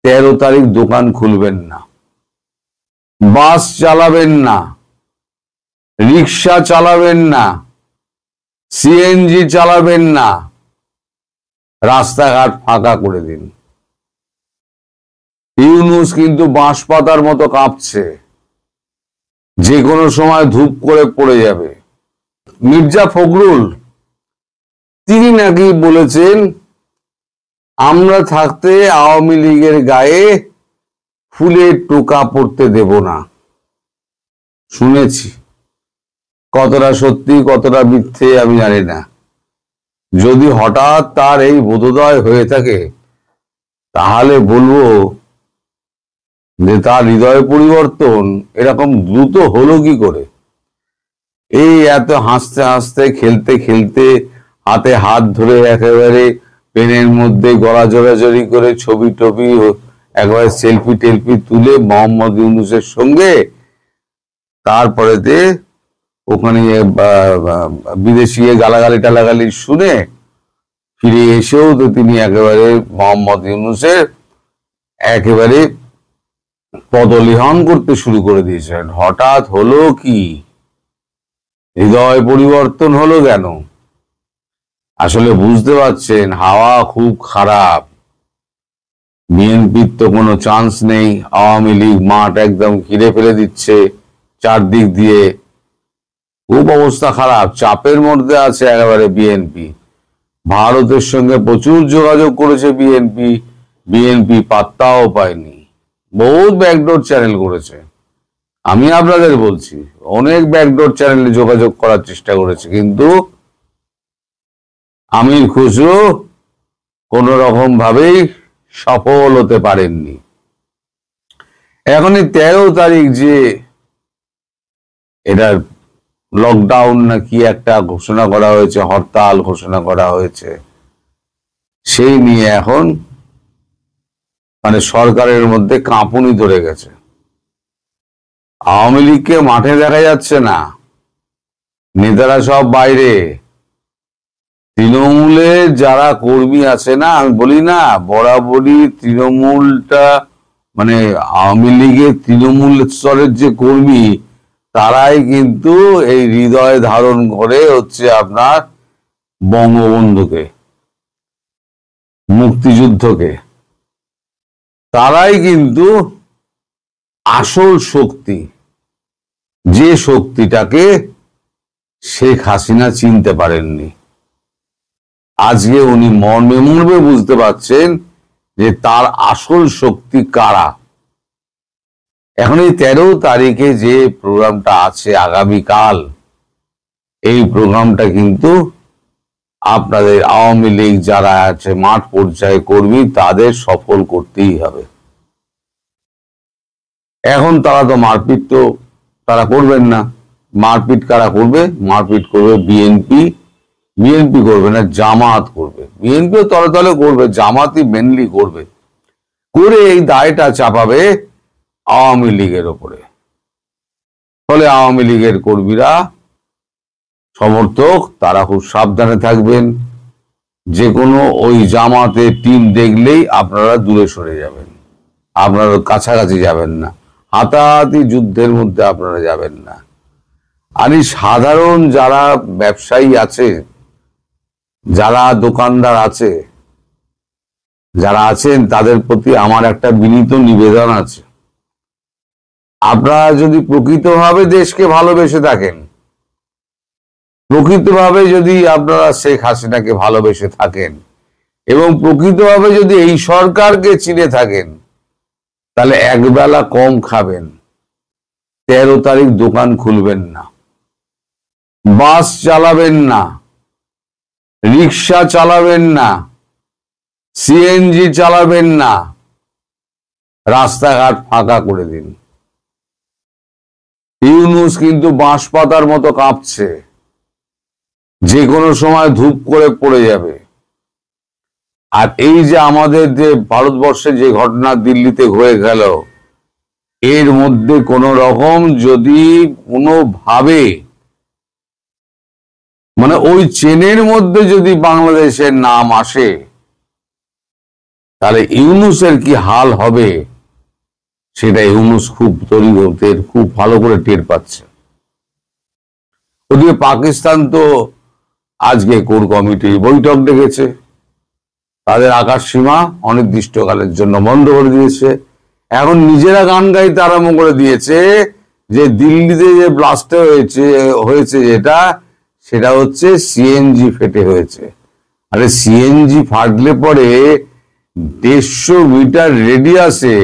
13 তারিখ দোকান খুলবেন না, বাস চালাবেন না, রিক্সা চালাবেন না, সিএনজি চালাবেন না, রাস্তাঘাট ফাঁকা করে দিন। ইউনূস কিন্তু বাঁশ পাতার মতো কাঁপছে, যে কোনো সময় ধূপ করে পড়ে যাবে। মির্জা ফখরুল তিনি নাকি বলেছেন, আমরা থাকতে আওয়ামী লীগের গায়ে ফুলের টোকা পড়তে দেব না। শুনেছি, কতটা সত্যি কতটা মিথ্যে আমি জানি না। যদি হঠাৎ তার এই বোধোদয় হয়ে থাকে, তাহলে বলবো যে তার হৃদয় পরিবর্তন এরকম দ্রুত হলো কি করে। এই এত হাসতে হাসতে খেলতে খেলতে হাতে হাত ধরে একেবারে পেনের মধ্যে গলা জড়াজড়ি করে ছবি টবি একবারে সেলফি টেলফি তুলে মোহাম্মদ ইউনূসের সঙ্গে, তারপরেতে ওখানে বিদেশি গালাগালি টালাগালি শুনে ফিরে এসেও তো তিনি একেবারে মোহাম্মদ ইউনূসের একেবারে পদলিহন করতে শুরু করে দিয়েছেন। হঠাৎ হলো কি, হৃদয় পরিবর্তন হলো কেন? আসলে বুঝতে পারছেন হাওয়া খুব খারাপ। বিএনপির তো কোনো চান্স নেই, আওয়ামী লীগ মাঠ একদম ঘিরে ফেলে দিচ্ছে চারদিক দিয়ে, খুব অবস্থা খারাপ, চাপের মধ্যে আছে একেবারে বিএনপি। ভারতের সঙ্গে প্রচুর যোগাযোগ করেছে বিএনপি, বিএনপি পাত্তাও পায়নি। বহুত ব্যাকডোর চ্যানেল করেছে, আমি আপনাদের বলছি, অনেক ব্যাকডোর চ্যানেলে যোগাযোগ করার চেষ্টা করেছে, কিন্তু আমির খুসরো কোন রকম ভাবেই সফল হতে পারেননি। এখনই 13 তারিখ যে এটা লকডাউন না কি একটা ঘোষণা করা হয়েছে, হরতাল ঘোষণা করা হয়েছে, সেই নিয়ে এখন মানে সরকারের মধ্যে কাঁপুনি ধরে গেছে। আওয়ামী লীগকে মাঠে দেখা যাচ্ছে না, নেতারা সব বাইরে। তৃণমূলের যারা কর্মী আছে না, আমি বলি না বরাবরই তৃণমূলটা মানে আওয়ামী লীগের তৃণমূল স্তরের যে কর্মী, তারাই কিন্তু এই হৃদয় ধারণ করে হচ্ছে আপনার বঙ্গবন্ধুকে, মুক্তিযুদ্ধকে। তারাই কিন্তু আসল শক্তি, যে শক্তিটাকে শেখ হাসিনা চিনতে পারেননি। আজকে উনি মর্মে মর্মে বুঝতে পারছেন যে তার আসল শক্তি কারা। এখন এই 13 তারিখে যে প্রোগ্রামটা আছে আগামীকাল, এই প্রোগ্রামটা কিন্তু আপনাদের আওয়ামী লীগ যারা আছে মাঠ পর্যায়ে কর্মী, তাদের সফল করতেই হবে। এখন তারা তো মারপিট তো তারা করবেন না। মারপিট কারা করবে? মারপিট করবে বিএনপি। বিএনপি করবে না, জামাত করবে। বিএনপিও তলে তলে করবে, জামাতই মেনলি করবে, করে এই দায়টা চাপাবে আওয়ামী লীগের ওপরে। ফলে আওয়ামী লীগের কর্মীরা, সমর্থক, তারা খুব সাবধানে থাকবেন। যে কোনো ওই জামাতের টিম দেখলেই আপনারা দূরে সরে যাবেন, আপনারা কাছাকাছি যাবেন না, হাতাহাতি যুদ্ধের মধ্যে আপনারা যাবেন না। আর এই সাধারণ যারা ব্যবসায়ী আছে, যারা দোকানদার আছে, যারা আছেন, তাদের প্রতি আমার একটা বিনীত নিবেদন আছে। আপনারা যদি প্রকৃতভাবে দেশকে ভালোবেসে থাকেন, প্রকৃতভাবে যদি আপনারা শেখ হাসিনাকে ভালোবেসে থাকেন, এবং প্রকৃতভাবে যদি এই সরকারকে চিনে থাকেন, তাহলে একবেলা কম খাবেন। 13 তারিখ দোকান খুলবেন না, বাস চালাবেন না, রিক্সা চালাবেন না, সিএনজি চালাবেন না, রাস্তাঘাট ফাঁকা করে দিন। ইউনূস কিন্তু বাঁশ পাতার মতো কাঁপছে, যে কোনো সময় ধূপ করে পড়ে যাবে। আর এই যে আমাদের যে ভারতবর্ষে যে ঘটনা দিল্লিতে হয়ে গেল, এর মধ্যে কোন রকম যদি কোনোভাবে মানে ওই চেনের মধ্যে যদি বাংলাদেশের নাম আসে, তাহলে ইউনূসের কি হাল হবে সেটা ইউনূস খুব ভালো করে টের পাচ্ছে। ওদিকে পাকিস্তান তো আজকে কোর কমিটির বৈঠক ডেকেছে, তাদের আকাশ সীমা অনির্দিষ্টকালের জন্য বন্ধ করে দিয়েছে। এখন নিজেরা গান গাইতে আরম্ভ করে দিয়েছে যে দিল্লিতে যে ব্লাস্ট হয়েছে সেটা হচ্ছে সিএনজি ফেটে হয়েছে। আরে সিএনজি ফাটলে পরে 150 মিটার রেডিয়াসে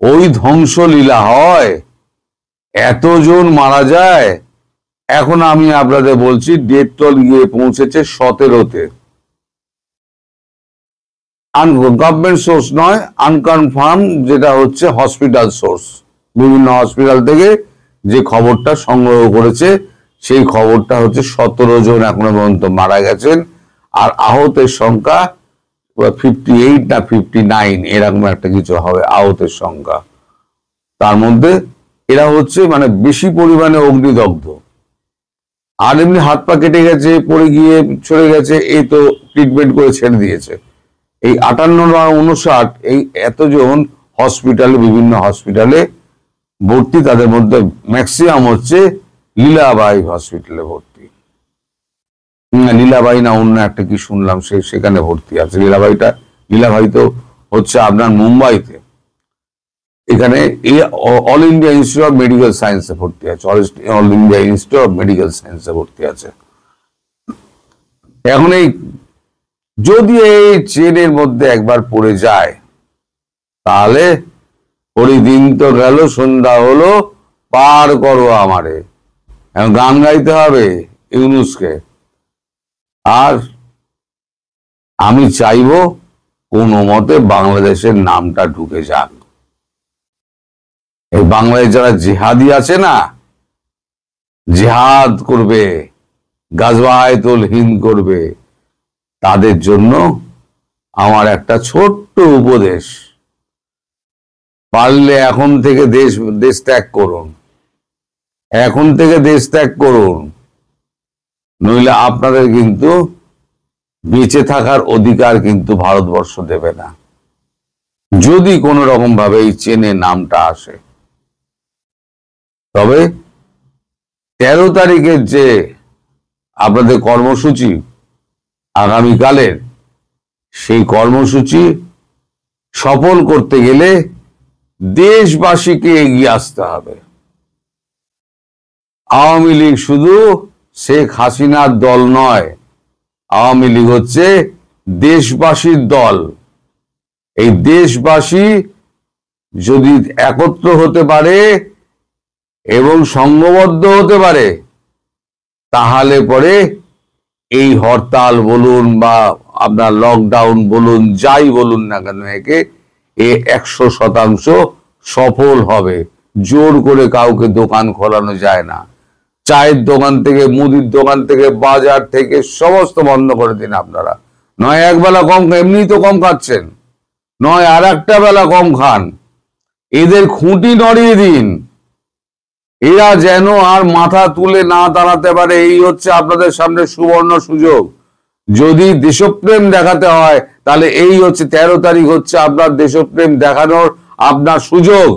ওই ধ্বংসলীলা হয়, এতজন মারা যায়। এখন আমি আপনাদের বলছি ডেথ টোল গিয়ে পৌঁছেছে 17-তে। গভর্নমেন্ট সোর্স নয়, আনকনফার্ম, যেটা হচ্ছে হসপিটাল সোর্স, বিভিন্ন হসপিটাল থেকে যে খবরটা সংগ্রহ করেছে সেই খবরটা হচ্ছে 17 জন এখনো পর্যন্ত মারা গেছেন, আর আহতের সংখ্যা 58 না 59 এরকম একটা কিছু হবে আহতের সংখ্যা। তার মধ্যে এরা হচ্ছে মানে বেশি পরিমাণে অগ্নিদগ্ধ, আর এমনি হাত পা কেটে গেছে, পড়ে গিয়ে চলে গেছে, এই তো ট্রিটমেন্ট করে ছেড়ে দিয়েছে। এই 58 বা 59 এই এতজন হসপিটালে, বিভিন্ন হসপিটালে ভর্তি, তাদের মধ্যে ম্যাক্সিমাম হচ্ছে লীলাবাই হসপিটালে ভর্তি। লীলাবাই না অন্য একটা কি শুনলাম সেখানে ভর্তি আছে। লীলাবাই তো হচ্ছে আপনার মুম্বাইতে, এখানে all India institute of medical সায়েন্সে ভর্তি আছে, all India institute of medical সায়েন্সে ভর্তি আছে। এখন এই যদি এই চেনের মধ্যে একবার পড়ে যায় তাহলে ওই দিন তো গেল, সন্ধ্যা হলো, পার করো আমারে। এখন গান গাইতে হবে ইউনূসকে। আর আমি চাইবো কোনো মতে বাংলাদেশের নামটা ঢুকে যাক। এই বাংলাদেশ যারা জিহাদি আছে না, জিহাদ করবে, গাজওয়াতুল হিন্দ করবে, তাদের জন্য আমার একটা ছোট্ট উপদেশ, পারলে এখন থেকে দেশ ত্যাগ করুন, এখন থেকে দেশ ত্যাগ করুন, নইলে আপনাদের কিন্তু বেঁচে থাকার অধিকার কিন্তু ভারতবর্ষ দেবে না, যদি কোন রকম ভাবে এই চেনে নামটা আসে। তবে 13 তারিখের যে আপনাদের কর্মসূচি আগামীকালের, সেই কর্মসূচি সফল করতে গেলে দেশবাসীকে এগিয়ে আসতে হবে। আওয়ামী লীগ শুধু শেখ হাসিনার দল নয়, আওয়ামী লীগ হচ্ছে দেশবাসীর দল। এই দেশবাসী যদি একত্র হতে পারে এবং সংঘবদ্ধ হতে পারে, তাহলে পরে এই হরতাল বলুন বা আপনার লকডাউন বলুন, যাই বলুন না কেন, একে 100% সফল হবে। জোর করে কাউকে দোকান খোলানো যায় না। চায়ের দোকান থেকে, মুদির দোকান থেকে, বাজার থেকে সমস্ত বন্ধ করে দিন আপনারা। নয় একবেলা কম, এমনি তো কম খাচ্ছেন, নয় আর একটা বেলা কম খান। এদের খুঁটি নড়িয়ে দিন, এরা যেন আর মাথা তুলে না দাঁড়াতে পারে। এই হচ্ছে আপনাদের সামনে সুবর্ণ সুযোগ। যদি দেশপ্রেম দেখাতে হয় তাহলে এই হচ্ছে 13 তারিখ হচ্ছে আপনার দেশপ্রেম দেখানোর আপনার সুযোগ।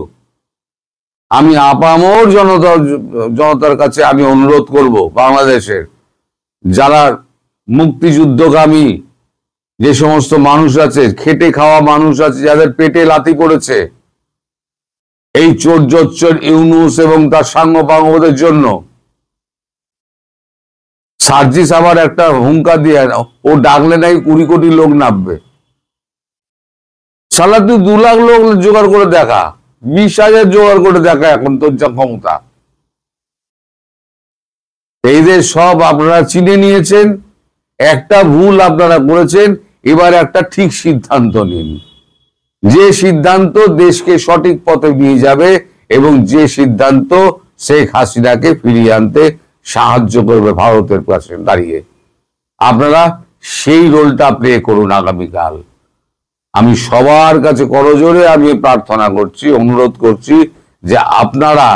আমি আপামর জনতার কাছে আমি অনুরোধ করব, বাংলাদেশের যারা মুক্তিযুদ্ধগামী যে সমস্ত মানুষ আছে, খেটে খাওয়া মানুষ আছে, যাদের পেটে লাথি পড়েছে এই চোর জোচ্চর ইউনূস এবং তার সাঙ্গপাঙ্গদের জন্য, সার্জিস আবার একটা হুঙ্কার দিয়ে, ও ডাকলে নাই 20 কোটি লোক নামবে। শালা তুই 2 লাখ লোক জোগাড় করে দেখা, 20,000 জোগাড় করে দেখা, এখন তোর যা ক্ষমতা। এইদের সব আপনারা চিনে নিয়েছেন। একটা ভুল আপনারা করেছেন, এবার একটা ঠিক সিদ্ধান্ত নিন, যে সিদ্ধান্ত দেশকে সঠিক পথে নিয়ে যাবে এবং যে সিদ্ধান্ত শেখ হাসিনাকে ফিরিয়ে আনতে সাহায্য করবে ভারতের কাছে দাঁড়িয়ে। আপনারা সেই রোলটা প্লে করুন আগামীকাল। আমি সবার কাছে করজোড়ে আমি প্রার্থনা করছি, অনুরোধ করছি যে আপনারা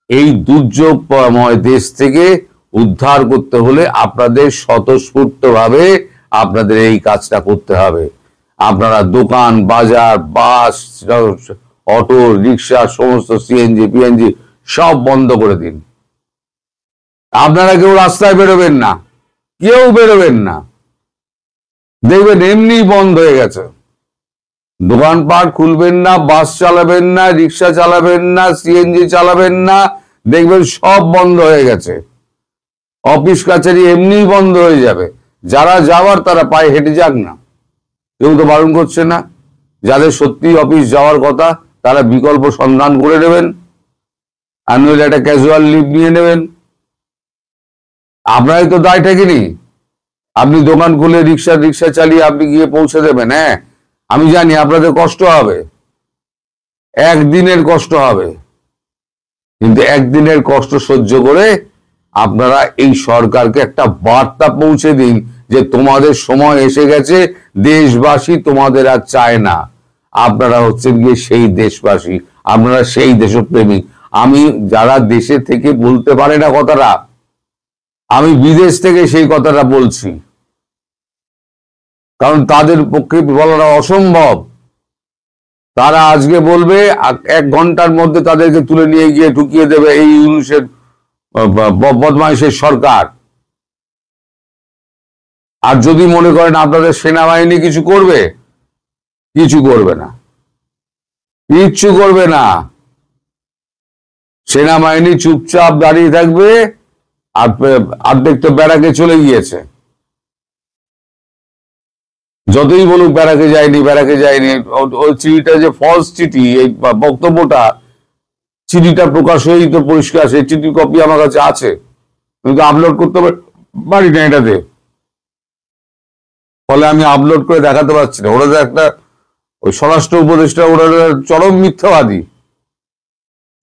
এই দুর্যোগময় দেশ থেকে উদ্ধার করতে হলে আপনাদের স্বতঃস্ফূর্তভাবে আপনাদের এই কাজটা করতে হবে। আপনারা দোকান, বাজার, বাস, অটো, রিক্সা, সমস্ত সিএনজি, পিএনজি সব বন্ধ করে দিন। আপনারা কেউ রাস্তায় বেরোবেন না, কেউ বেরোবেন না, দেখবেন এমনি বন্ধ হয়ে গেছে। দোকানপাট খুলবেন না, বাস চালাবেন না, রিক্সা চালাবেন না, সিএনজি চালাবেন না, দেখবেন সব বন্ধ হয়ে গেছে। অফিস কাছারি এমনি বন্ধ হয়ে যাবে। যারা যাওয়ার তারা পায়ে হেঁটে যাক না, কেউ তো বারণ করছে না। যাদের সত্যি অফিস যাওয়ার কথা তারা বিকল্প সন্ধান করে নেবেন, আর নইলে একটা ক্যাজুয়াল লিভ নিয়ে নেবেন। আপনারই তো দায় ঠেকেনি। আপনি দোকান খুলে রিক্সা চালিয়ে আপনি গিয়ে পৌঁছে দেবেন। হ্যাঁ, আমি জানি আপনাদের কষ্ট হবে, একদিনের কষ্ট হবে, কিন্তু একদিনের কষ্ট সহ্য করে আপনারা এই সরকারকে একটা বার্তা পৌঁছে দিন যে তোমাদের সময় এসে গেছে, দেশবাসী তোমাদের আর চায় না। আপনারা হচ্ছেন গিয়ে সেই দেশবাসী, আপনারা সেই দেশপ্রেমী। আমি যারা দেশে থেকে বলতে পারে না কথাটা, আমি বিদেশ থেকে সেই কথাটা বলছি, কারণ তাদের পক্ষে বলাটা অসম্ভব। তারা আজকে বলবে, 1 ঘন্টার মধ্যে তাদেরকে তুলে নিয়ে গিয়ে ঢুকিয়ে দেবে এই ইউনূসের বদমাইশের সরকার। আর যদি মনে করেন আপনাদের সেনাবাহিনী কিছু করবে, কিছু করবে না, কিচ্ছু করবে না। সেনাবাহিনী চুপচাপ দাঁড়িয়ে থাকবে, আর অর্ধেক তো ব্যারাকে চলে গিয়েছে। যতই বলুক ব্যারাকে যায়নি, ওই চিঠিটা যে ফলস চিঠি, এই বক্তব্যটা, চিঠিটা প্রকাশ হয়েই তো পরিষ্কার। সেই চিঠির কপি আমার কাছে আছে, কিন্তু আপলোড করতে পারি না এটাতে, ফলে আমি আপলোড করে দেখাতে পারছি না। ওরা যে একটা ওই স্বরাষ্ট্র উপদেষ্টা, ওরা চরম মিথ্যাবাদী।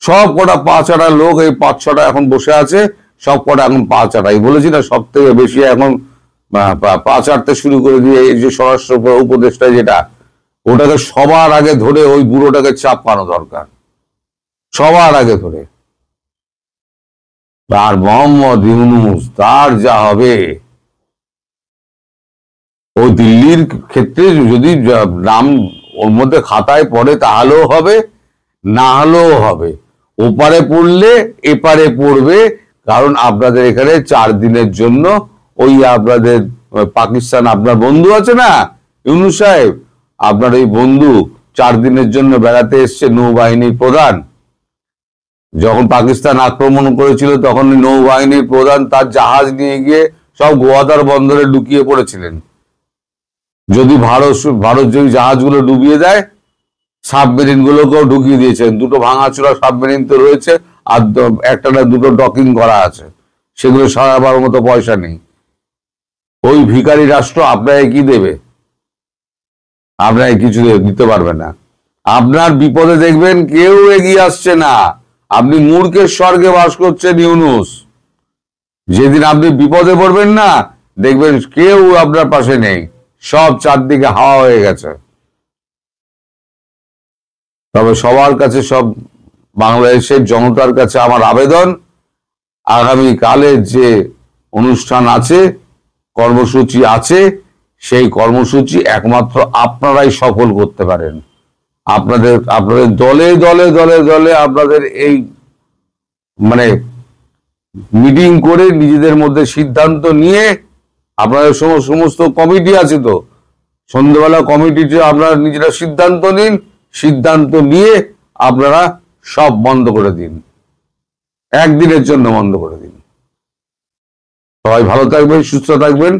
সব কটা পা চাটা লোক, এই 5-6টা এখন বসে আছে, সব কটা এখন পা চাটাই। বলেছি না, সব থেকে বেশি এখন পা চাটতে শুরু করে দিয়ে এই যে স্বরাষ্ট্র উপদেষ্টা যেটা, ওটাকে সবার আগে ধরে ওই বুড়োটাকে চাপানো দরকার, সবার আগে ধরে। আর মোহাম্মদ ইউনূস, তার যা হবে, ও দিল্লির ক্ষেত্রে যদি নাম ওর মধ্যে খাতায় পড়ে তাহলেও হবে, না হলেও হবে। ওপারে পড়লে এপারে পড়বে, কারণ আপনাদের এখানে 4 দিনের জন্য ওই আপনাদের পাকিস্তান, আপনার বন্ধু আছে না ইউনূস সাহেব, আপনার ওই বন্ধু 4 দিনের জন্য বেড়াতে এসছে, নৌবাহিনীর প্রধান। যখন পাকিস্তান আক্রমণ করেছিল তখন নৌবাহিনীর প্রধান তার জাহাজ নিয়ে গিয়ে সব গোয়াদার বন্দরে লুকিয়ে পড়েছিলেন। যদি ভারত যদি জাহাজগুলো ডুবিয়ে দেয়, সাবমেরিন গুলোকেও ঢুকিয়ে দিয়েছেন। 2টো ভাঙাচোরা সাবমেরিন তো রয়েছে, আর একটা না 2টো ডকিং করা আছে, সেগুলো সারাবার মতো পয়সা নেই। ওই ভিখারি রাষ্ট্র আপনাকে কি দেবে? আপনাকে কিছু দিতে পারবে না। আপনার বিপদে দেখবেন কেউ এগিয়ে আসছে না। আপনি মূর্খের স্বর্গে বাস করছেন ইউনূস। যেদিন আপনি বিপদে পড়বেন না, দেখবেন কেউ আপনার পাশে নেই, সব চারদিকে হাওয়া হয়ে গেছে। তবে সবার কাছে, সব বাংলাদেশের জনতার কাছে আমার আবেদন, আগামী কালের যে অনুষ্ঠান আছে, কর্মসূচি আছে, সেই কর্মসূচি একমাত্র আপনারাই সফল করতে পারেন। আপনাদের দলে দলে দলে দলে আপনাদের এই মানে মিটিং করে নিজেদের মধ্যে সিদ্ধান্ত নিয়ে, আপনাদের সমস্ত কমিটি আছে তো, সন্ধ্যেবেলা কমিটিতে আপনারা নিজেরা সিদ্ধান্ত নিন, সিদ্ধান্ত নিয়ে আপনারা সব বন্ধ করে দিন, একদিনের জন্য বন্ধ করে দিন। সবাই ভালো থাকবেন, সুস্থ থাকবেন।